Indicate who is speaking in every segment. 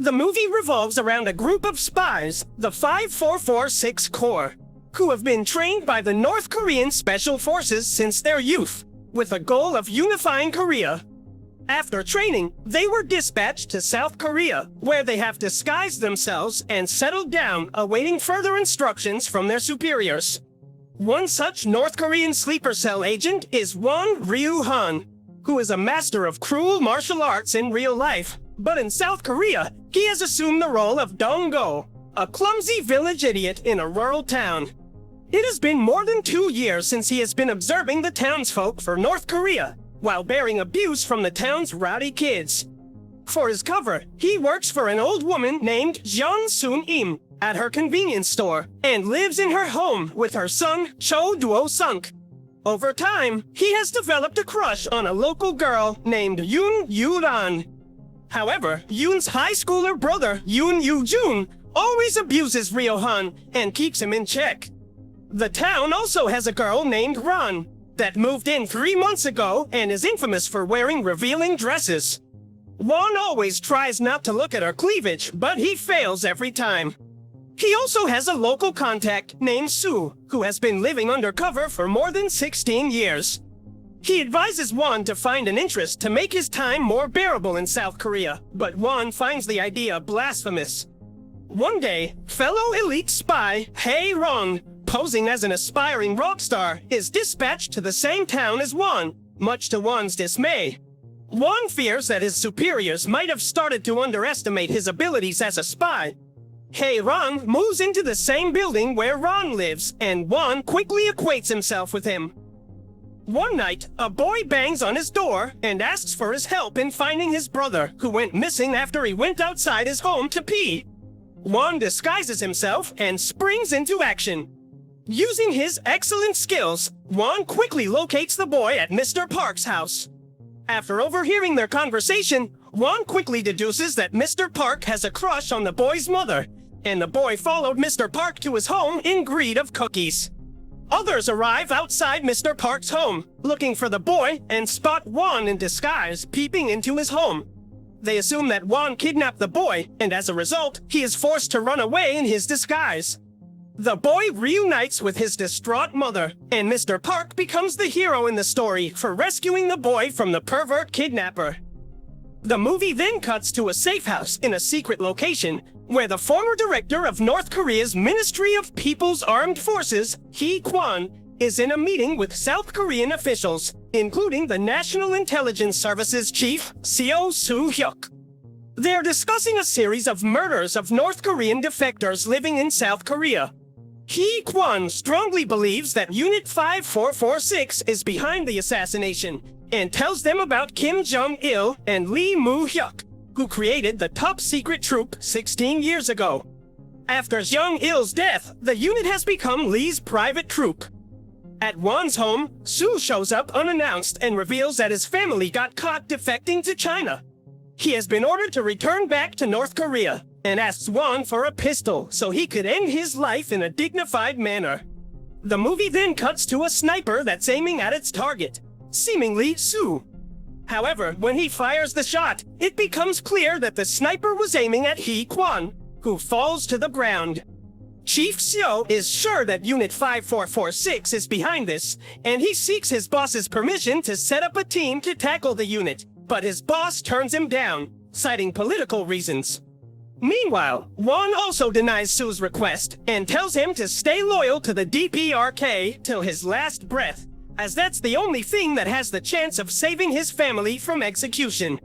Speaker 1: The movie revolves around a group of spies, the 5446 Corps, who have been trained by the North Korean Special Forces since their youth, with a goal of unifying Korea. After training, they were dispatched to South Korea, where they have disguised themselves and settled down, awaiting further instructions from their superiors. One such North Korean sleeper cell agent is Won Ryu-han, who is a master of cruel martial arts in real life. But in South Korea, he has assumed the role of Dong-go, a clumsy village idiot in a rural town. It has been more than 2 years since he has been observing the townsfolk for North Korea, while bearing abuse from the town's rowdy kids. For his cover, he works for an old woman named Jeon Sun-im at her convenience store and lives in her home with her son, Cho Duo-sunk. Over time, he has developed a crush on a local girl named Yoon Yu-ran. However, Yoon's high schooler brother, Yoon Yu-jun, always abuses Ryo-han and keeps him in check. The town also has a girl named Ran that moved in 3 months ago and is infamous for wearing revealing dresses. Won always tries not to look at her cleavage, but he fails every time. He also has a local contact named Sue, who has been living undercover for more than 16 years. He advises Won to find an interest to make his time more bearable in South Korea, but Won finds the idea blasphemous. One day, fellow elite spy Hae Rong, posing as an aspiring rock star, is dispatched to the same town as Won, much to Won's dismay. Won fears that his superiors might have started to underestimate his abilities as a spy. Hae Rong moves into the same building where Ron lives, and Won quickly equates himself with him. One night, a boy bangs on his door and asks for his help in finding his brother, who went missing after he went outside his home to pee. Won disguises himself and springs into action. Using his excellent skills, Won quickly locates the boy at Mr. Park's house. After overhearing their conversation, Won quickly deduces that Mr. Park has a crush on the boy's mother, and the boy followed Mr. Park to his home in greed of cookies. Others arrive outside Mr. Park's home, looking for the boy, and spot Won in disguise peeping into his home. They assume that Won kidnapped the boy, and as a result, he is forced to run away in his disguise. The boy reunites with his distraught mother, and Mr. Park becomes the hero in the story for rescuing the boy from the pervert kidnapper. The movie then cuts to a safe house in a secret location, where the former director of North Korea's Ministry of People's Armed Forces, Hee Kwan, is in a meeting with South Korean officials, including the National Intelligence Service's chief, Seo Soo-hyuk. They're discussing a series of murders of North Korean defectors living in South Korea. Hee Kwan strongly believes that Unit 5446 is behind the assassination, and tells them about Kim Jong-il and Lee Moo-hyuk, who created the top-secret troop 16 years ago. After Jong-il's death, the unit has become Lee's private troop. At Won's home, Soo shows up unannounced and reveals that his family got caught defecting to China. He has been ordered to return back to North Korea, and asks Won for a pistol so he could end his life in a dignified manner. The movie then cuts to a sniper that's aiming at its target, seemingly Soo. However, when he fires the shot, it becomes clear that the sniper was aiming at Hee Kwan, who falls to the ground. Chief Seo is sure that Unit 5446 is behind this, and he seeks his boss's permission to set up a team to tackle the unit, but his boss turns him down, citing political reasons. Meanwhile, Won also denies Soo's request and tells him to stay loyal to the DPRK till his last breath, as that's the only thing that has the chance of saving his family from execution.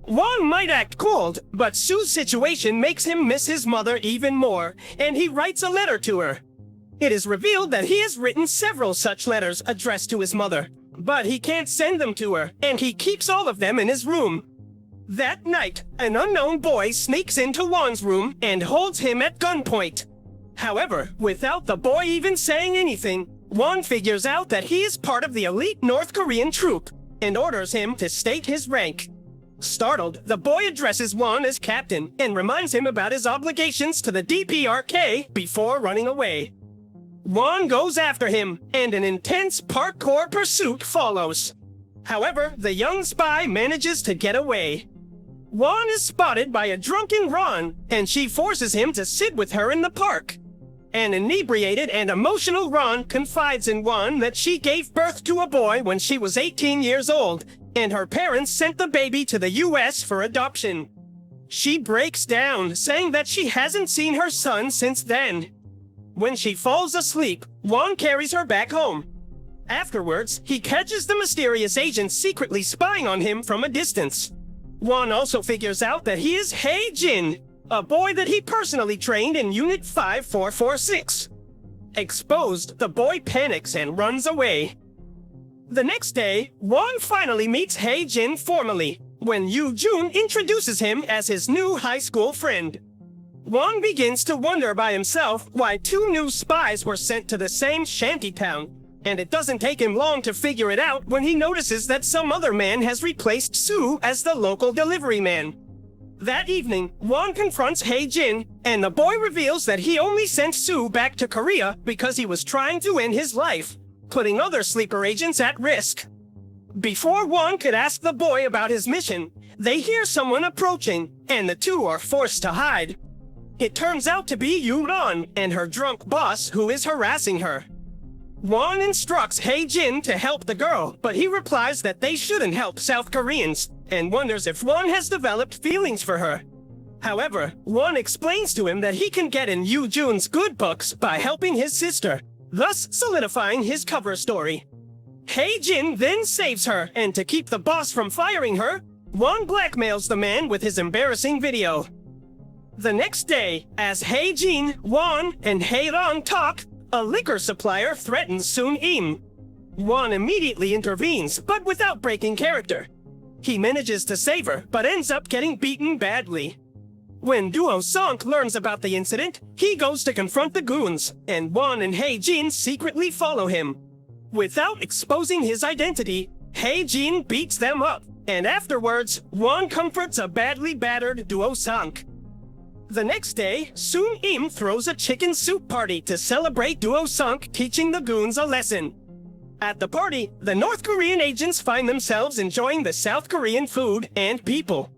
Speaker 1: Won might act cold, but Soo's situation makes him miss his mother even more, and he writes a letter to her. It is revealed that he has written several such letters addressed to his mother, but he can't send them to her, and he keeps all of them in his room. That night, an unknown boy sneaks into Won's room and holds him at gunpoint. However, without the boy even saying anything, Won figures out that he is part of the elite North Korean troop and orders him to state his rank. Startled, the boy addresses Won as captain and reminds him about his obligations to the DPRK before running away. Won goes after him, and an intense parkour pursuit follows. However, the young spy manages to get away. Juan is spotted by a drunken Ron, and she forces him to sit with her in the park. An inebriated and emotional Ron confides in Juan that she gave birth to a boy when she was 18 years old, and her parents sent the baby to the US for adoption. She breaks down, saying that she hasn't seen her son since then. When she falls asleep, Juan carries her back home. Afterwards, he catches the mysterious agent secretly spying on him from a distance. Juan also figures out that he is Hei Jin, a boy that he personally trained in Unit 5446. Exposed, the boy panics and runs away. The next day, Juan finally meets Hei Jin formally, when Yu Jun introduces him as his new high school friend. Juan begins to wonder by himself why two new spies were sent to the same shantytown, and it doesn't take him long to figure it out when he notices that some other man has replaced Sue as the local delivery man. That evening, Juan confronts Hei Jin, and the boy reveals that he only sent Sue back to Korea because he was trying to end his life, putting other sleeper agents at risk. Before Juan could ask the boy about his mission, they hear someone approaching, and the two are forced to hide. It turns out to be Yu-ran and her drunk boss who is harassing her. Juan instructs Hei Jin to help the girl, but he replies that they shouldn't help South Koreans, and wonders if Juan has developed feelings for her. However, Juan explains to him that he can get in Yu Jun's good books by helping his sister, thus solidifying his cover story. Hei Jin then saves her, and to keep the boss from firing her, Juan blackmails the man with his embarrassing video. The next day, as Hei Jin, Juan, and Hei Ran talk, a liquor supplier threatens Soon Im. Juan immediately intervenes, but without breaking character. He manages to save her, but ends up getting beaten badly. When Duo Sonk learns about the incident, he goes to confront the goons, and Juan and Hei Jin secretly follow him. Without exposing his identity, Hei Jin beats them up, and afterwards, Juan comforts a badly battered Duo Sonk. The next day, Soon Im throws a chicken soup party to celebrate Duo Sonk teaching the goons a lesson. At the party, the North Korean agents find themselves enjoying the South Korean food and people.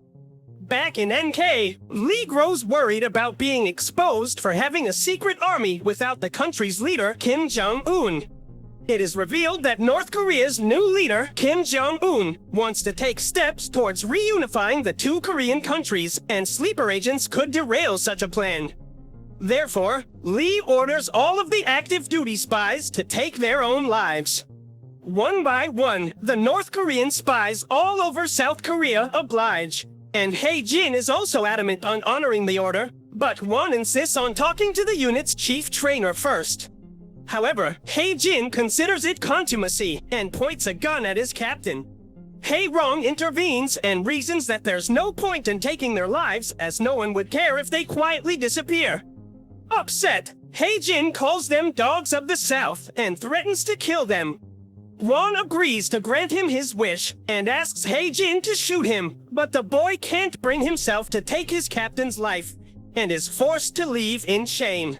Speaker 1: Back in NK, Lee grows worried about being exposed for having a secret army without the country's leader, Kim Jong-un. It is revealed that North Korea's new leader, Kim Jong-un, wants to take steps towards reunifying the two Korean countries, and sleeper agents could derail such a plan. Therefore, Lee orders all of the active duty spies to take their own lives. One by one, the North Korean spies all over South Korea oblige, and Hei Jin is also adamant on honoring the order, but Juan insists on talking to the unit's chief trainer first. However, Hei Jin considers it contumacy and points a gun at his captain. Hei Rong intervenes and reasons that there's no point in taking their lives, as no one would care if they quietly disappear. Upset, Hei Jin calls them dogs of the South and threatens to kill them. Juan agrees to grant him his wish and asks Hei Jin to shoot him, but the boy can't bring himself to take his captain's life and is forced to leave in shame.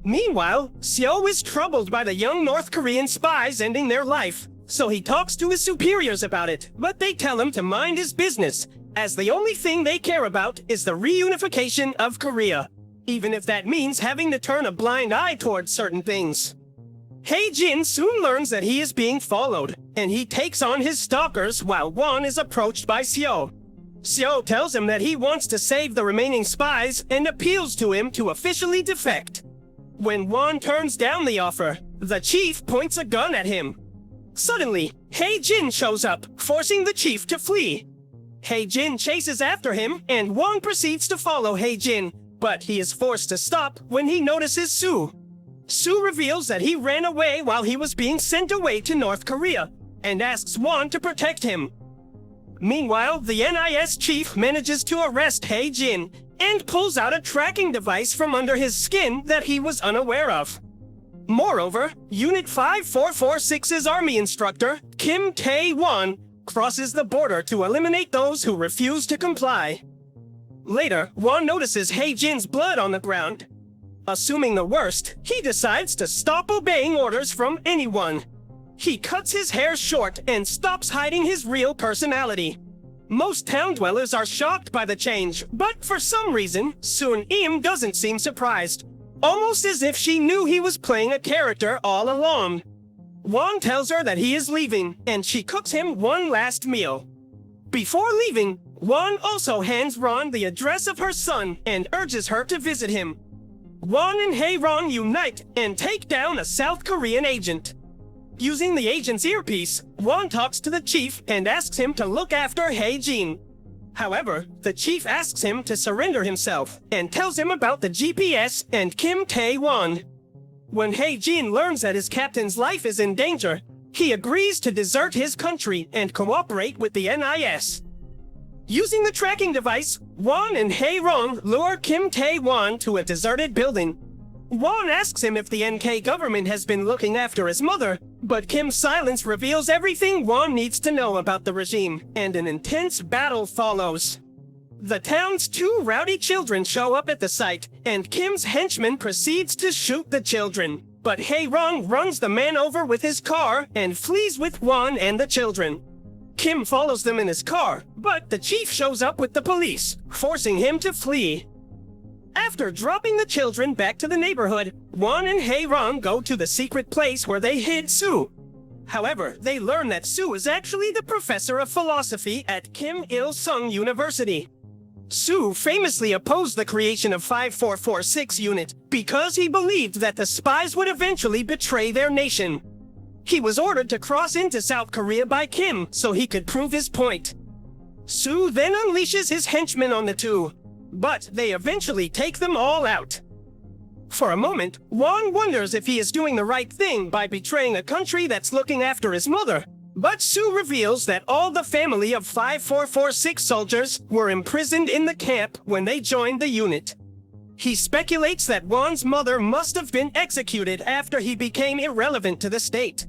Speaker 1: Meanwhile, Seo is troubled by the young North Korean spies ending their life, so he talks to his superiors about it, but they tell him to mind his business, as the only thing they care about is the reunification of Korea, even if that means having to turn a blind eye towards certain things. Hei Jin soon learns that he is being followed, and he takes on his stalkers while Juan is approached by Seo. Seo tells him that he wants to save the remaining spies and appeals to him to officially defect. When Juan turns down the offer, the chief points a gun at him. Suddenly, Hei Jin shows up, forcing the chief to flee. Hei Jin chases after him, and Juan proceeds to follow Hei Jin, but he is forced to stop when he notices Sue. Sue reveals that he ran away while he was being sent away to North Korea, and asks Juan to protect him. Meanwhile, the NIS chief manages to arrest Hei Jin, and pulls out a tracking device from under his skin that he was unaware of. Moreover, Unit 5446's army instructor, Kim Tae-won, crosses the border to eliminate those who refuse to comply. Later, Won notices Hei Jin's blood on the ground. Assuming the worst, he decides to stop obeying orders from anyone. He cuts his hair short and stops hiding his real personality. Most town dwellers are shocked by the change, but for some reason, Sun-im doesn't seem surprised. Almost as if she knew he was playing a character all along. Won tells her that he is leaving, and she cooks him one last meal. Before leaving, Won also hands Ron the address of her son and urges her to visit him. Won and Hae-ron unite and take down a South Korean agent. Using the agent's earpiece, Won talks to the chief and asks him to look after Hae-jin. However, the chief asks him to surrender himself and tells him about the GPS and Kim Tae-won. When Hae-jin learns that his captain's life is in danger, he agrees to desert his country and cooperate with the NIS. Using the tracking device, Won and Hae-ron lure Kim Tae-won to a deserted building. Won asks him if the NK government has been looking after his mother, but Kim's silence reveals everything Won needs to know about the regime, and an intense battle follows. The town's two rowdy children show up at the site, and Kim's henchman proceeds to shoot the children. But Hae-ron runs the man over with his car and flees with Won and the children. Kim follows them in his car, but the chief shows up with the police, forcing him to flee. After dropping the children back to the neighborhood, Won and Hae-ron go to the secret place where they hid Sue. However, they learn that Sue is actually the professor of philosophy at Kim Il-sung University. Sue famously opposed the creation of 5446 unit because he believed that the spies would eventually betray their nation. He was ordered to cross into South Korea by Kim so he could prove his point. Sue then unleashes his henchmen on the two, but they eventually take them all out. For a moment, Won wonders if he is doing the right thing by betraying a country that's looking after his mother, but Sue reveals that all the family of 5446 soldiers were imprisoned in the camp when they joined the unit. He speculates that Won's mother must have been executed after he became irrelevant to the state.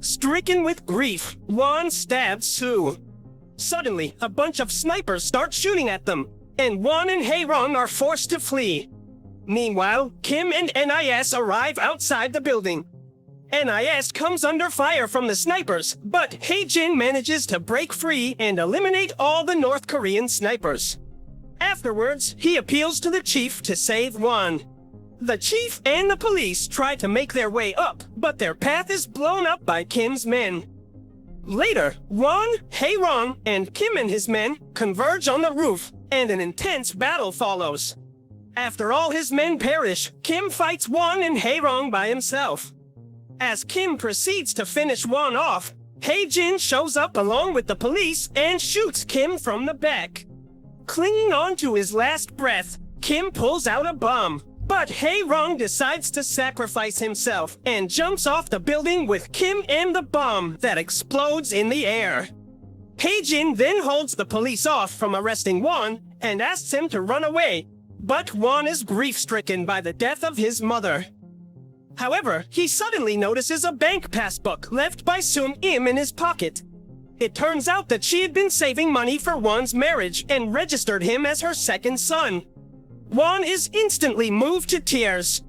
Speaker 1: Stricken with grief, Won stabs Sue. Suddenly, a bunch of snipers start shooting at them, and Won and Hae-ron are forced to flee. Meanwhile, Kim and NIS arrive outside the building. NIS comes under fire from the snipers, but Hae-jin manages to break free and eliminate all the North Korean snipers. Afterwards, he appeals to the chief to save Won. The chief and the police try to make their way up, but their path is blown up by Kim's men. Later, Won, Hae-ron, and Kim and his men converge on the roof, and an intense battle follows. After all his men perish, Kim fights Won and Hae-ron by himself. As Kim proceeds to finish Won off, Hae-jin shows up along with the police and shoots Kim from the back. Clinging on to his last breath, Kim pulls out a bomb, but Hae-ron decides to sacrifice himself and jumps off the building with Kim and the bomb that explodes in the air. Hae-jin then holds the police off from arresting Won and asks him to run away, but Won is grief-stricken by the death of his mother. However, he suddenly notices a bank passbook left by Sun-im in his pocket. It turns out that she had been saving money for Won's marriage and registered him as her second son. Won is instantly moved to tears.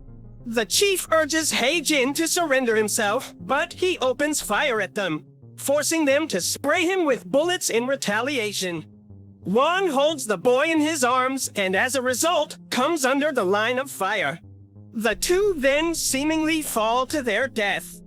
Speaker 1: The chief urges Hae-jin to surrender himself, but he opens fire at them, forcing them to spray him with bullets in retaliation. Won holds the boy in his arms and as a result, comes under the line of fire. The two then seemingly fall to their death.